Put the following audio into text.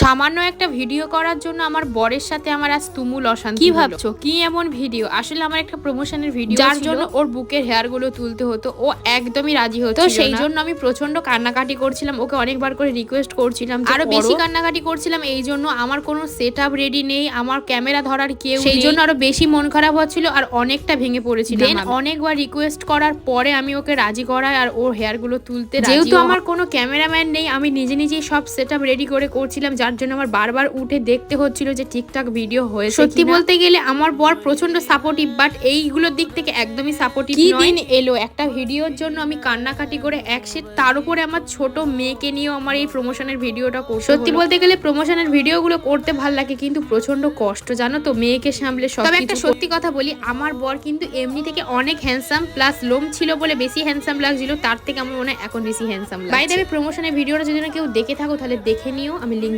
সামান্য একটা ভিডিও করার জন্য আমার বরের সাথে আমার আজ তুমুল অশান্তি। কি ভাবছো কি এমন ভিডিও? আসলে আমার একটা প্রমোশনের ভিডিও যার জন্য ওর বুকের হেয়ার গুলো তুলতে হতো, ও একদমই রাজি হতো। তো সেই জন্য আমি প্রচন্ড কান্নাকাটি করছিলাম, ওকে অনেকবার করে রিকোয়েস্ট করছিলাম, আরো বেশি কান্নাকাটি করছিলাম। এই জন্য আমার কোনো সেট আপ রেডি নেই, আমার ক্যামেরা ধরার কেউ নেই, সেই জন্য আরো বেশি মন খারাপ হচ্ছিল আর অনেকটা ভেঙে পড়েছিল। অনেকবার রিকোয়েস্ট করার পরে আমি ওকে রাজি করাই আর ওর হেয়ার গুলো তুলতে। যেহেতু আমার কোনো ক্যামেরাম্যান নেই, আমি নিজে নিজেই সব সেট আপ রেডি করে করছিলাম, যার জন্য আমার বারবার উঠে দেখতে হচ্ছিল যে ঠিকঠাক ভিডিও হয়েছে। সত্যি বলতে গেলে আমার বর প্রচন্ড সাপোর্টিভ, বাট এইগুলোর দিক থেকে একদমই সাপোর্টিভ নয়। কি দিন এলো একটা ভিডিওর জন্য আমি কান্নাকাটি করে একসেট, তার উপরে আমার ছোট মেয়েকে নিয়েও আমার এই প্রমোশনের ভিডিওটা করতে। সত্যি বলতে গেলে প্রমোশনের ভিডিওগুলো করতে ভাল লাগে, কিন্তু প্রচন্ড কষ্ট জানো তো, মেয়েকে সামলে সব। তবে একটা সত্যি কথা বলি, আমার বর কিন্তু এমনি থেকে অনেক হ্যান্ডসাম, প্লাস লোম ছিল বলে বেশি হ্যান্ডসাম লাগছিল, তার থেকে আমার মনে হয় এখন বেশি হ্যান্ডসাম লাগে। বাই দ্য ওয়ে, প্রমোশনের ভিডিওটা যদি কেউ দেখে থাকো তাহলে দেখে নিও, আমি লিংক